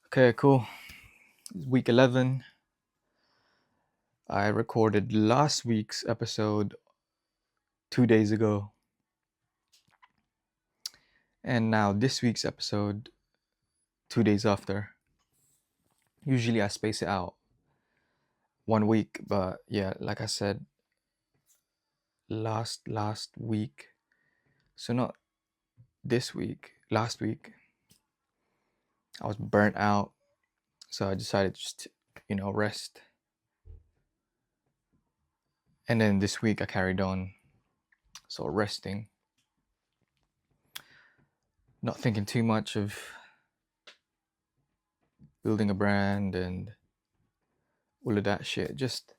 Okay, cool. Week 11. I recorded last week's episode 2 days ago. And now this week's episode 2 days after. Usually I space it out 1 week, but yeah, like I said, last week. So not this week, last week. I was burnt out. So I decided just to, rest. And then this week I carried on. So resting. Not thinking too much of building a brand and all of that shit. Just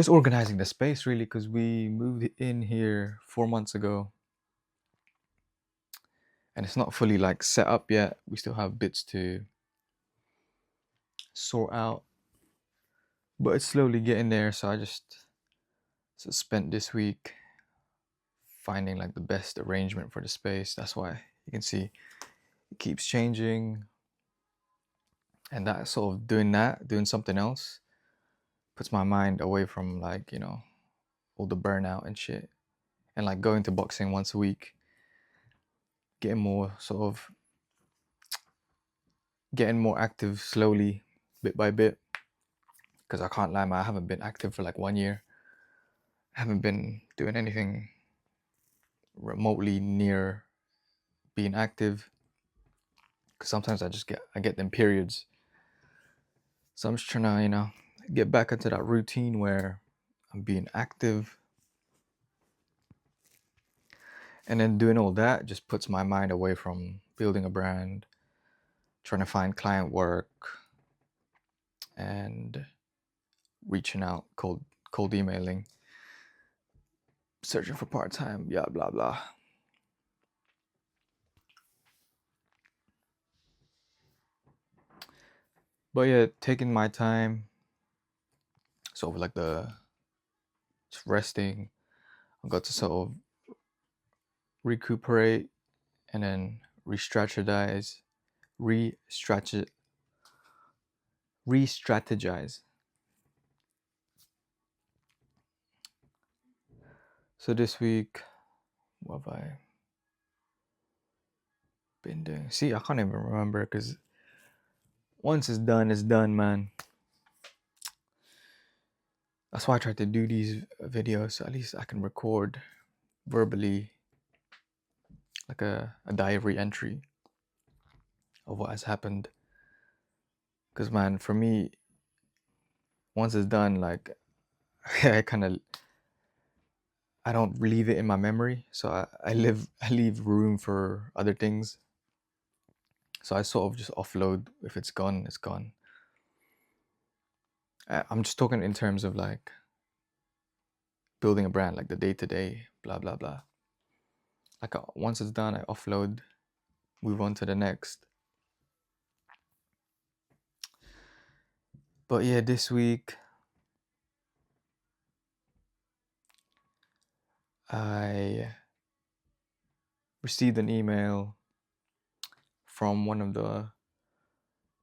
organizing the space, really, because we moved in here 4 months ago and it's not fully like set up yet. We still have bits to sort out, but it's slowly getting there. So I just spent this week finding like the best arrangement for the space. That's why you can see it keeps changing, and that sort of doing something else puts my mind away from like all the burnout and shit, and like going to boxing once a week, getting more active slowly, bit by bit. Because I can't lie, man, I haven't been active for like 1 year. I haven't been doing anything remotely near being active. Because sometimes I get them periods. So I'm just trying to, get back into that routine where I'm being active. And then doing all that just puts my mind away from building a brand, trying to find client work, and reaching out, cold emailing, searching for part-time, yeah, blah blah. But yeah, taking my time, sort of like just resting. I got to sort of recuperate and then re-strategize. So this week, what have I been doing? See, I can't even remember, because once it's done, man. That's why I try to do these videos, so at least I can record verbally like a diary entry of what has happened. Because, man, for me, once it's done, like I don't leave it in my memory, so I leave room for other things. So I sort of just offload. If it's gone, it's gone. I'm just talking in terms of like building a brand, like the day-to-day, blah blah blah. Like once it's done, I offload, move on to the next. But yeah, this week I received an email from one of the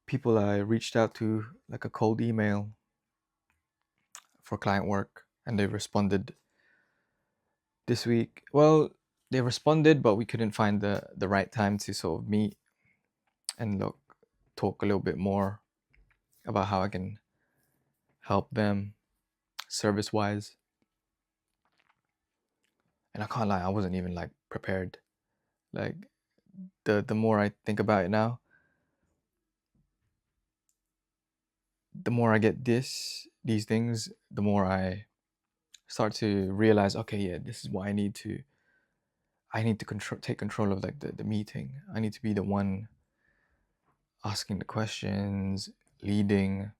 people I reached out to, like a cold email for client work, and they responded this week. Well, they responded, but we couldn't find the right time to sort of meet and talk a little bit more about how I can help them service-wise. And I can't lie, I wasn't even like prepared. Like the more I think about it now, the more I get these things, the more I start to realize, okay, yeah, this is what I need to take control of, like the meeting. I need to be the one asking the questions, leading,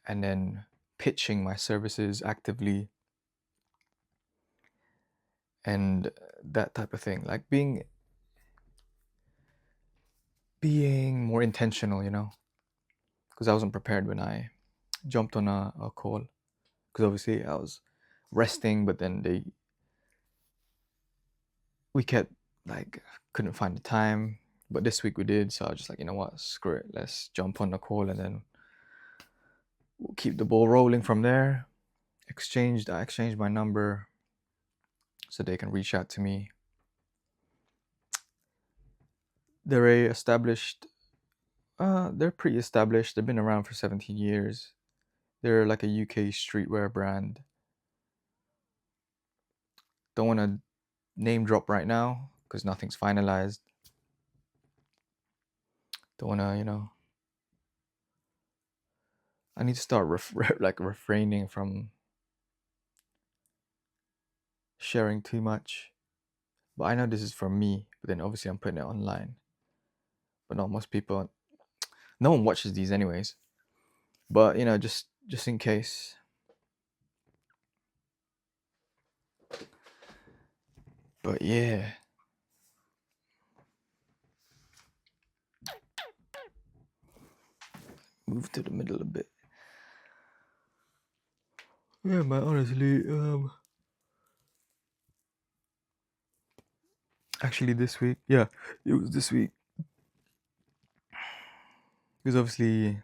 and then pitching my services actively, and that type of thing. Like being more intentional, because I wasn't prepared when I jumped on a call, because obviously I was resting, but then we kept like couldn't find the time, but this week we did. So I was just like, you know what, screw it, let's jump on the call, and then we'll keep the ball rolling from there. I exchanged my number so they can reach out to me. They're they're pretty established. They've been around for 17 years. They're like a UK streetwear brand. Don't want to name drop right now because nothing's finalized. Don't want to, I need to start refraining from sharing too much. But I know this is for me, but then obviously I'm putting it online. But not most people, no one watches these anyways. But just in case. But yeah. Move to the middle a bit. Yeah, man, honestly, actually this week, yeah, it was this week. Because obviously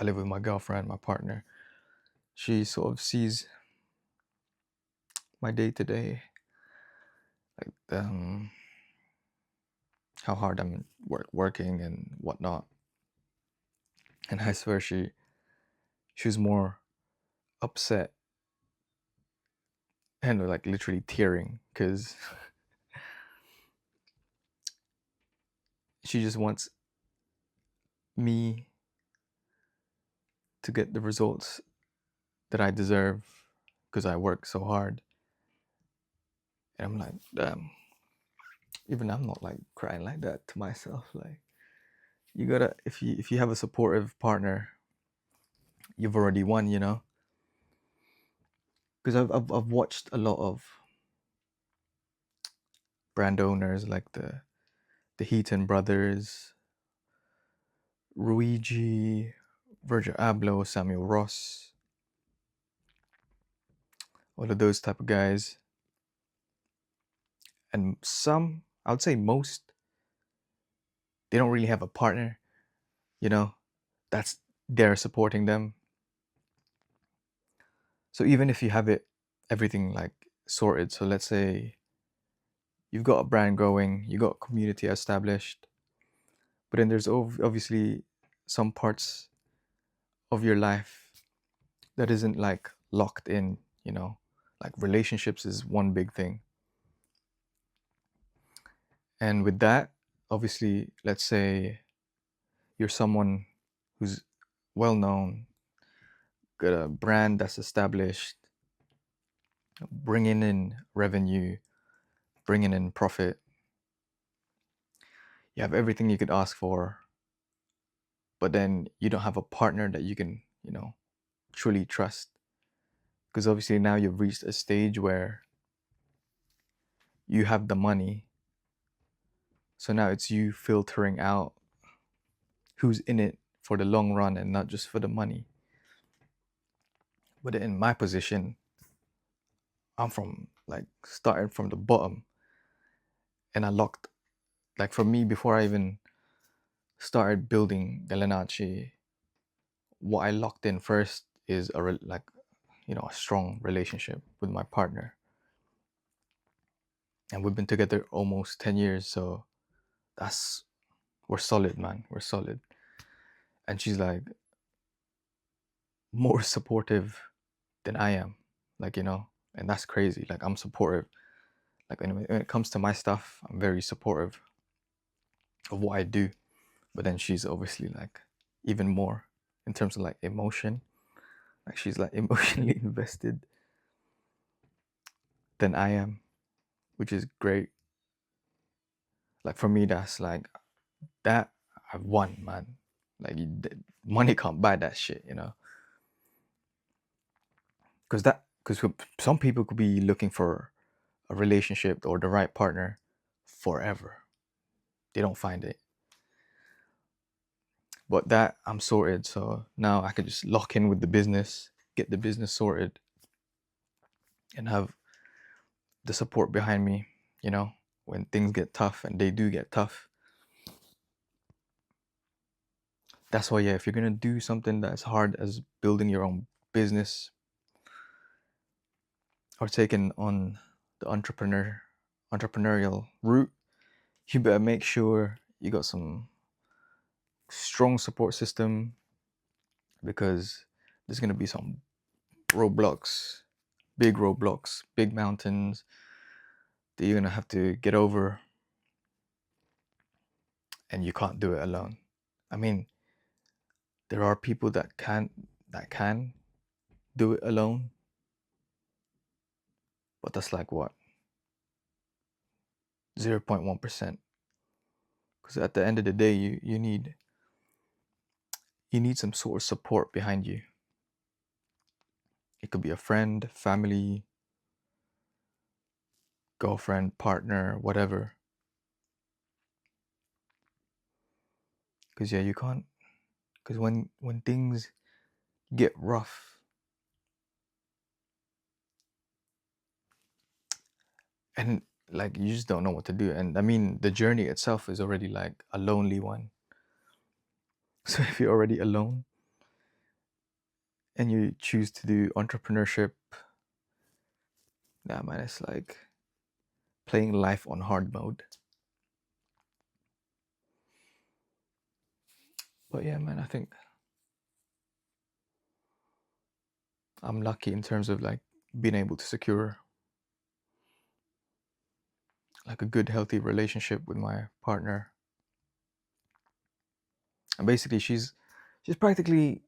I live with my girlfriend, my partner. She sort of sees my day to day, like how hard I'm working and whatnot. And I swear she was more upset and like literally tearing because she just wants me to get the results that I deserve because I work so hard. And I'm like, damn, even I'm not like crying like that to myself. Like, you gotta, if you have a supportive partner, you've already won, because I've watched a lot of brand owners like the Heaton brothers, Ruigi, Virgil Abloh, Samuel Ross, all of those type of guys. And some, I would say most, they don't really have a partner, that's there supporting them. So even if you have everything like sorted, so let's say you've got a brand growing, you got a community established, but then there's obviously some parts of your life that isn't like locked in, like relationships is one big thing. And with that, obviously, let's say you're someone who's well known, got a brand that's established, bringing in revenue, bringing in profit. You have everything you could ask for, but then you don't have a partner that you can, truly trust. Because obviously now you've reached a stage where you have the money. So now it's you filtering out who's in it for the long run and not just for the money. But in my position, I'm starting from the bottom. And I locked, like for me, before I even started building Galenaci, what I locked in first is a strong relationship with my partner. And we've been together almost 10 years, so we're solid, man. We're solid. And she's like more supportive than I am, and that's crazy. Like, I'm supportive. Like, when it comes to my stuff, I'm very supportive of what I do. But then she's obviously like even more in terms of like emotion. Like, she's like emotionally invested than I am, which is great. Like, for me, that's like, that I've won, man. Like, money can't buy that shit, because some people could be looking for a relationship or the right partner forever. They don't find it. But that I'm sorted, so now I could just lock in with the business, get the business sorted, and have the support behind me, when things get tough, and they do get tough. That's why, yeah, if you're gonna do something that's hard as building your own business or taking on the entrepreneurial route, you better make sure you got some strong support system, because there's gonna be some roadblocks, big mountains that you're gonna have to get over, and you can't do it alone. I mean, there are people that can do it alone, but that's like what, 0.1%. Because at the end of the day, you need some sort of support behind you. It could be a friend, family, girlfriend, partner, whatever. Because yeah, you can't. Because when things get rough, and like you just don't know what to do. And I mean, the journey itself is already like a lonely one. So if you're already alone and you choose to do entrepreneurship, nah man, it's like playing life on hard mode. But yeah, man, I think I'm lucky in terms of like being able to secure like a good, healthy relationship with my partner. And basically, she's practically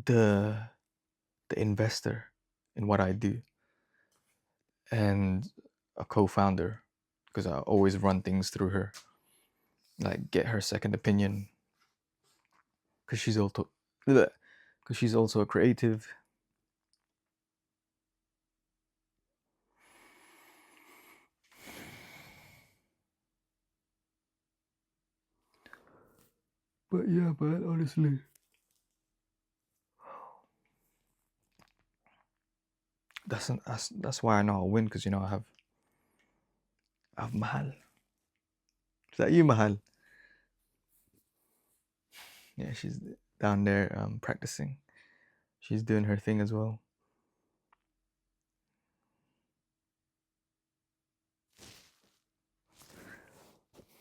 the investor in what I do, and a co-founder, because I always run things through her, like get her second opinion, because she's also a creative. But yeah, man, honestly, that's why I know I'll win, because you know I have Mahal. Is that you, Mahal? Yeah, she's down there practicing. She's doing her thing as well.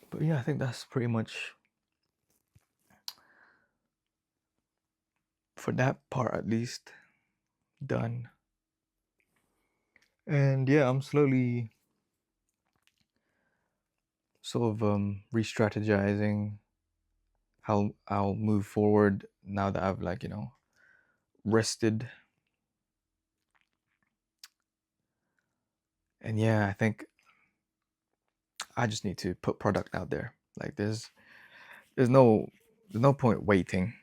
But yeah, I think that's pretty much for that part, at least, done. And yeah, I'm slowly sort of re-strategizing how I'll move forward now that I've like, rested. And yeah, I think I just need to put product out there. Like there's no point waiting.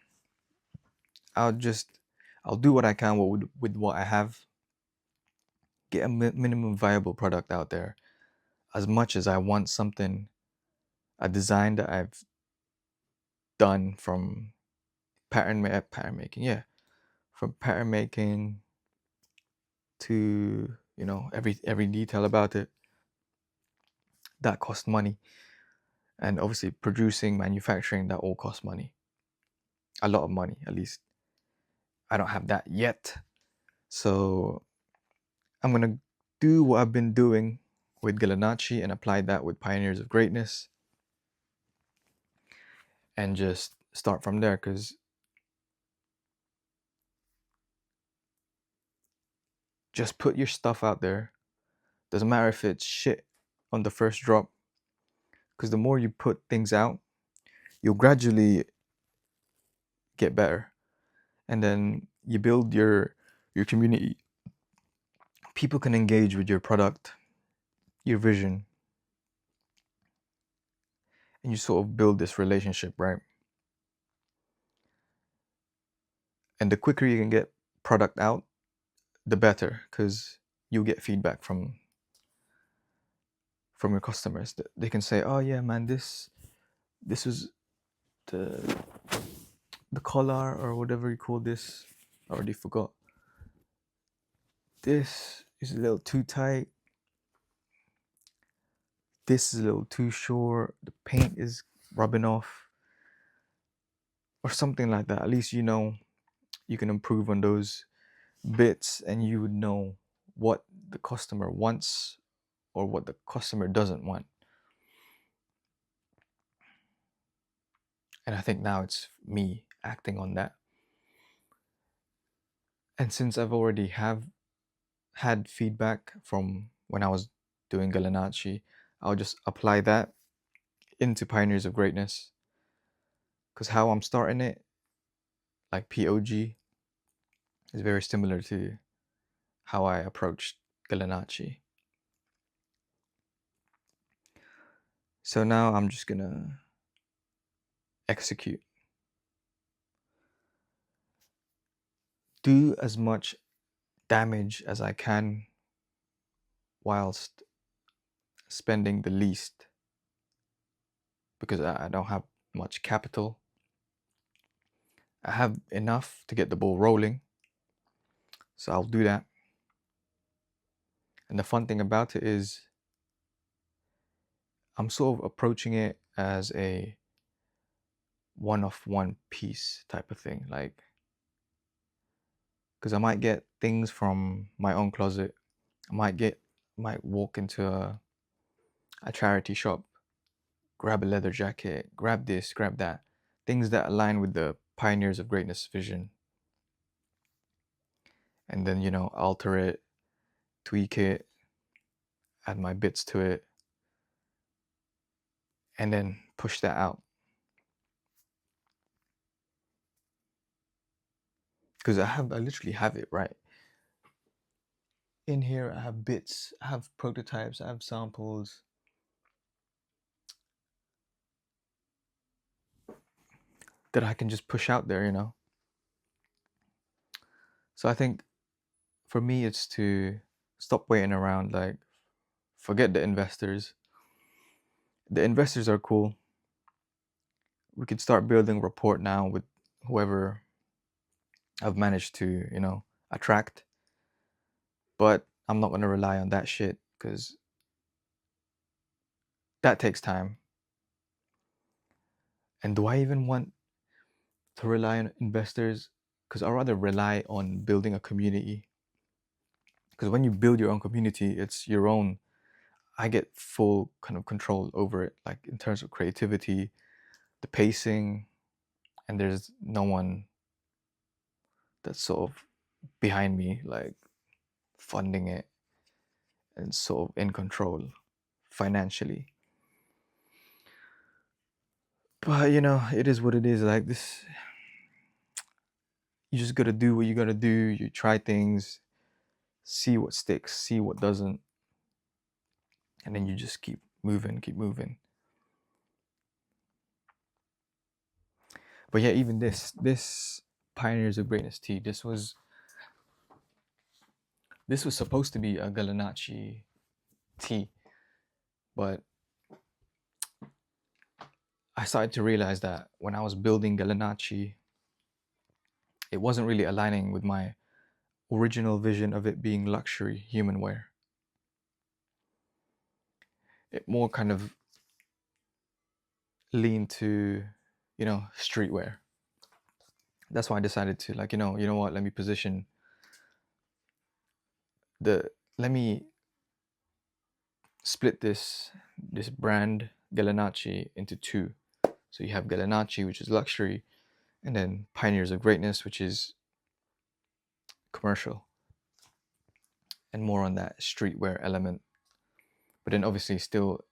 I'll do what I can with what I have. Get a minimum viable product out there. As much as I want something, a design that I've done from pattern making, yeah, from pattern making to every detail about it, that costs money. And obviously producing, manufacturing, that all costs money, a lot of money. At least I don't have that yet, so I'm gonna do what I've been doing with Galinachi and apply that with Pioneers of Greatness, and just start from there. Because just put your stuff out there. Doesn't matter if it's shit on the first drop, because the more you put things out, you'll gradually get better, and then you build your community. People can engage with your product, your vision, and you sort of build this relationship, right? And the quicker you can get product out, the better, because you get feedback from your customers. They can say, oh yeah man, this was the collar or whatever you call this, I already forgot, this is a little too tight, this is a little too short, the paint is rubbing off, or something like that. At least you know you can improve on those bits, and you would know what the customer wants or what the customer doesn't want. And I think now it's me acting on that. And since I've already have had feedback from when I was doing Galinachi, I'll just apply that into Pioneers of Greatness. Because how I'm starting it, like POG, is very similar to how I approached Galinachi. So now I'm just gonna execute. Do as much damage as I can whilst spending the least, because I don't have much capital. I have enough to get the ball rolling, so I'll do that. And the fun thing about it is I'm sort of approaching it as a one piece type of thing, like, because I might get things from my own closet. I might walk into a charity shop, grab a leather jacket, grab this, grab that, things that align with the Pioneers of Greatness vision, and then, you know, alter it, tweak it, add my bits to it, and then push that out. Because I literally have it right in here. I have bits, I have prototypes, I have samples that I can just push out there, you know. So I think for me it's to stop waiting around, like, forget the investors. The investors are cool. We could start building rapport now with whoever I've managed to, you know, attract. But I'm not going to rely on that shit, because that takes time. And do I even want to rely on investors? Because I'd rather rely on building a community. Because when you build your own community, it's your own. I get full kind of control over it, like in terms of creativity, the pacing, and there's no one that's sort of behind me, like funding it and sort of in control financially. But you know, it is what it is. Like this, you just gotta do what you gotta do. You try things, see what sticks, see what doesn't, and then you just keep moving, keep moving. But yeah, even this Pioneers of Greatness tea, this was supposed to be a Galinachi tea, but I started to realize that when I was building Galinachi, it wasn't really aligning with my original vision of it being luxury human wear. It more kind of leaned to, you know, streetwear. That's why I decided to, like, you know what, let me position let me split this brand Galinachi into two. So you have Galinachi, which is luxury, and then Pioneers of Greatness, which is commercial and more on that streetwear element. But then obviously still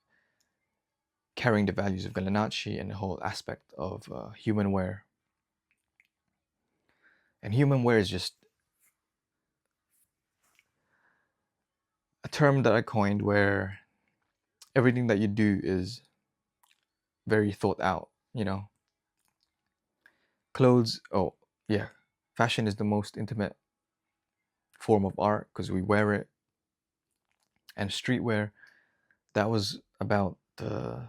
carrying the values of Galinachi and the whole aspect of Humanwear. And Humanwear is just a term that I coined where everything that you do is very thought out, you know. Clothes, oh yeah, fashion is the most intimate form of art because we wear it. And streetwear, that was about the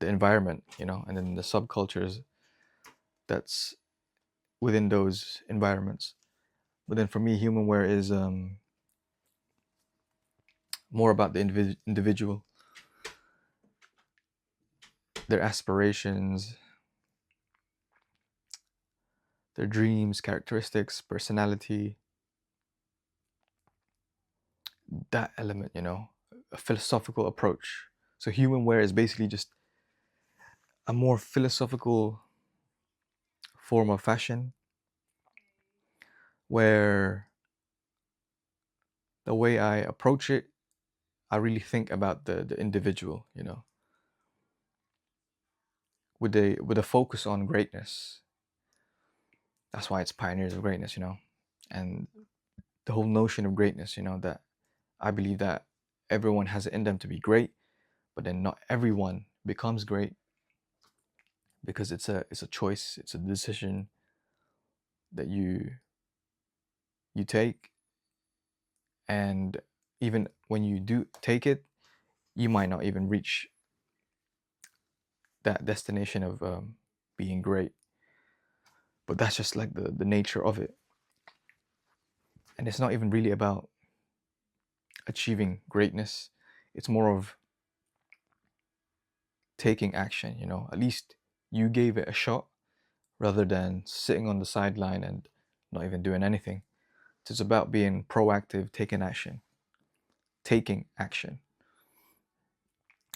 environment, you know, and then the subcultures that's within those environments. But then for me, Humanwear is more about the individual. their aspirations, their dreams, characteristics, personality, that element, a philosophical approach. So Humanwear is basically just a more philosophical form of fashion where the way I approach it, I really think about the individual, with a focus on greatness. That's why it's pioneers of greatness, and the whole notion of greatness, that I believe that everyone has it in them to be great, but then not everyone becomes great because it's a choice, it's a decision that you take, and even when you do take it, you might not even reach that destination of being great. But that's just like the nature of it. And it's not even really about achieving greatness. It's more of taking action, At least you gave it a shot rather than sitting on the sideline and not even doing anything. So it's about being proactive, taking action. Taking action.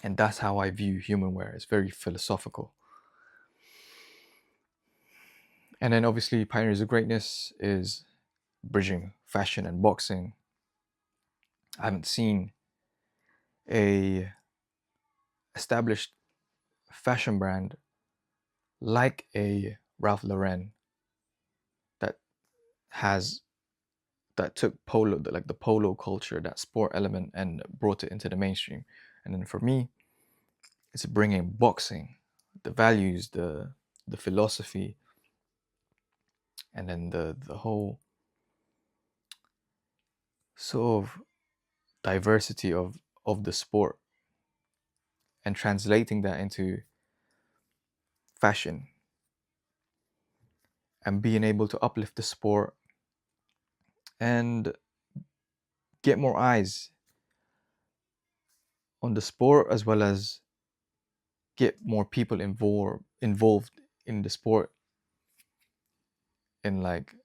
And that's how I view Humanwear. It's very philosophical. And then obviously Pioneers of Greatness is bridging fashion and boxing. I haven't seen a established fashion brand like a Ralph Lauren that has that took polo, like the polo culture, that sport element, and brought it into the mainstream. And then for me, it's bringing boxing, the values, the philosophy, and then the whole sort of diversity of the sport, and translating that into fashion and being able to uplift the sport and get more eyes on the sport, as well as get more people involved in the sport in like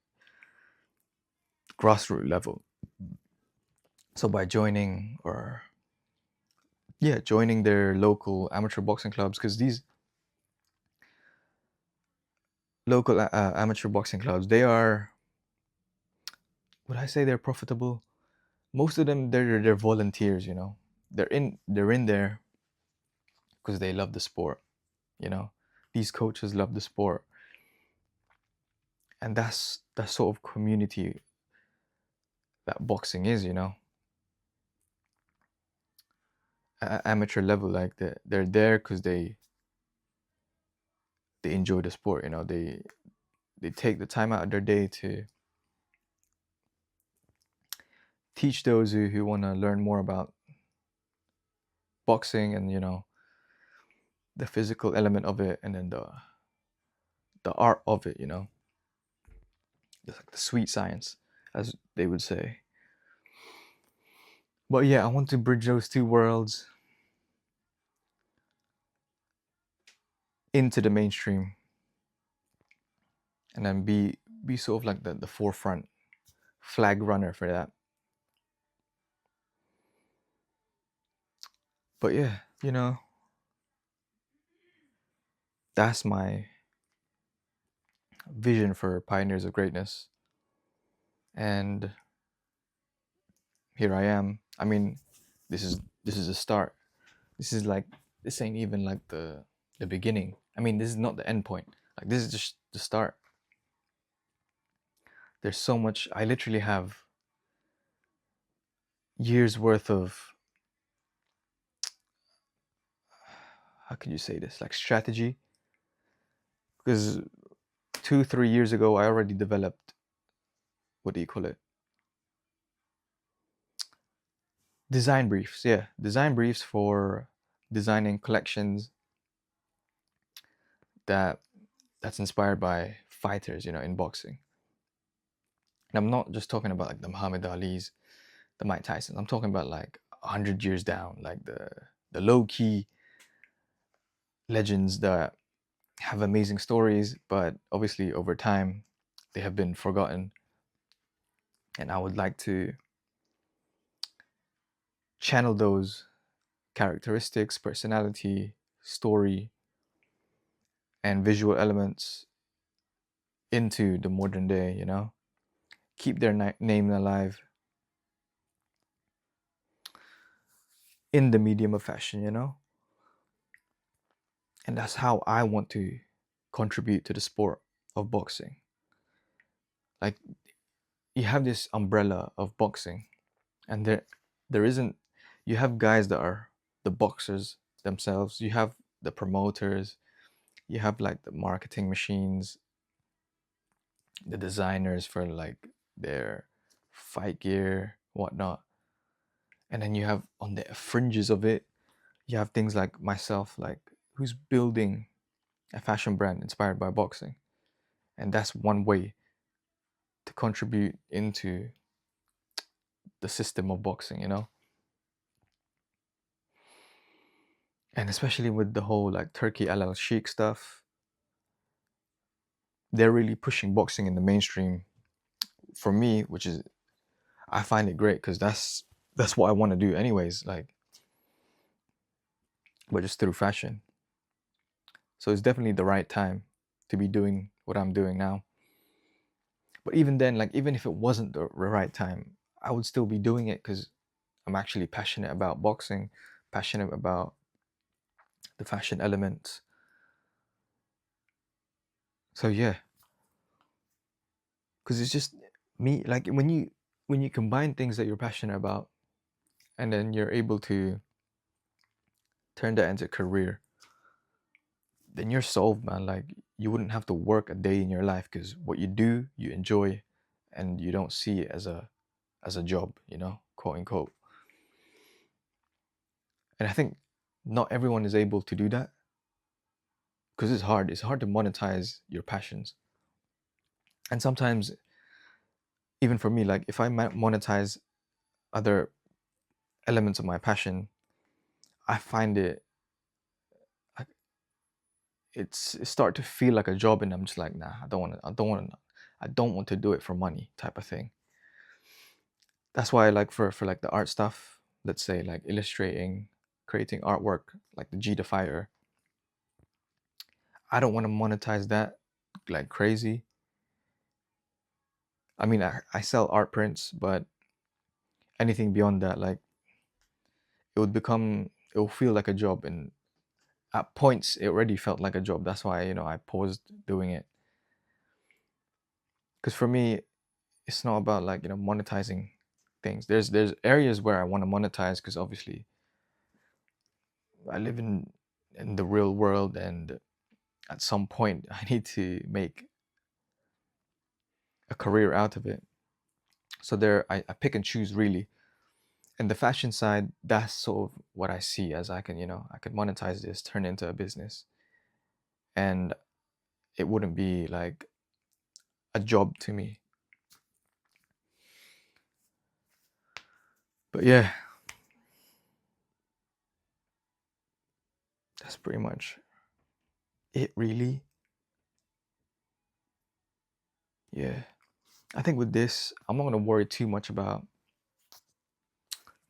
grassroots level. So by joining their local amateur boxing clubs, because these local amateur boxing clubs, they are, would I say they're profitable? Most of them, they're volunteers, they're in there because they love the sport, these coaches love the sport, and that's that sort of community that boxing is, at amateur level. Like they're there because they enjoy the sport, they take the time out of their day to teach those who want to learn more about boxing, and the physical element of it, and then the art of it, like the sweet science, as they would say. But yeah, I want to bridge those two worlds into the mainstream, and then be sort of like the forefront flag runner for that. But yeah, that's my vision for Pioneers of Greatness. And here I am. I mean, this is a start. This ain't even like the beginning. I mean, this is not the end point. Like, this is just the start. There's so much. I literally have years worth of, how could you say this, like strategy, because 2-3 years ago I already developed, what do you call it, design briefs. Yeah, design briefs for designing collections that's inspired by fighters, in boxing. And I'm not just talking about like the Muhammad Ali's, the Mike Tyson's. I'm talking about like 100 years down, like the low key legends that have amazing stories, but obviously over time they have been forgotten. And I would like to channel those characteristics, personality, story, and visual elements into the modern day, you know? Keep their name alive in the medium of fashion, you know? And that's how I want to contribute to the sport of boxing. Like, you have this umbrella of boxing, and there isn't, you have guys that are the boxers themselves, you have the promoters, you have like the marketing machines, the designers for like their fight gear, whatnot. And then you have on the fringes of it, you have things like myself, like who's building a fashion brand inspired by boxing. And that's one way to contribute into the system of boxing, you know? And especially with the whole like Turkey LL Sheikh stuff, they're really pushing boxing in the mainstream for me, which is, I find it great because that's what I want to do anyways, like, but just through fashion. So it's definitely the right time to be doing what I'm doing now. But even then, like, even if it wasn't the right time, I would still be doing it because I'm actually passionate about boxing, passionate about the fashion elements. So yeah, because it's just me, like when you combine things that you're passionate about and then you're able to turn that into a career, then you're solved, man. Like, you wouldn't have to work a day in your life because what you do, you enjoy, and you don't see it as a job, you know, quote unquote. And I think not everyone is able to do that because it's hard. It's hard to monetize your passions. And sometimes, even for me, like if I monetize other elements of my passion, I find like, it start to feel like a job, and I'm just like, nah, I don't want to do it for money, type of thing. That's why, like, for like the art stuff, let's say like illustrating, creating artwork, like the G Defier, I don't want to monetize that like crazy. I mean, I sell art prints, but anything beyond that, like, it will feel like a job, and at points it already felt like a job. That's why, you know, I paused doing it. Because for me, it's not about, like, you know, monetizing things. There's areas where I want to monetize because obviously I live in the real world, and at some point I need to make a career out of it. So there, I pick and choose really. And the fashion side, that's sort of what I see as I can, you know, I could monetize this, turn it into a business, and it wouldn't be like a job to me. But yeah, that's pretty much it, really. Yeah, I think with this, I'm not gonna worry too much about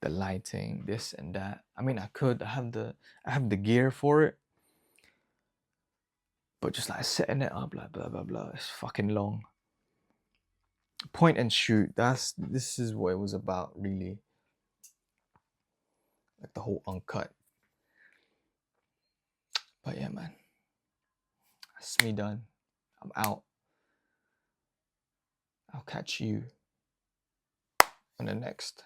the lighting, this and that. I mean, I have the gear for it, but just like setting it up, like blah blah blah, it's fucking long. Point and shoot. This is what it was about, really. Like the whole uncut. But yeah, man, that's me done. I'm out. I'll catch you on the next.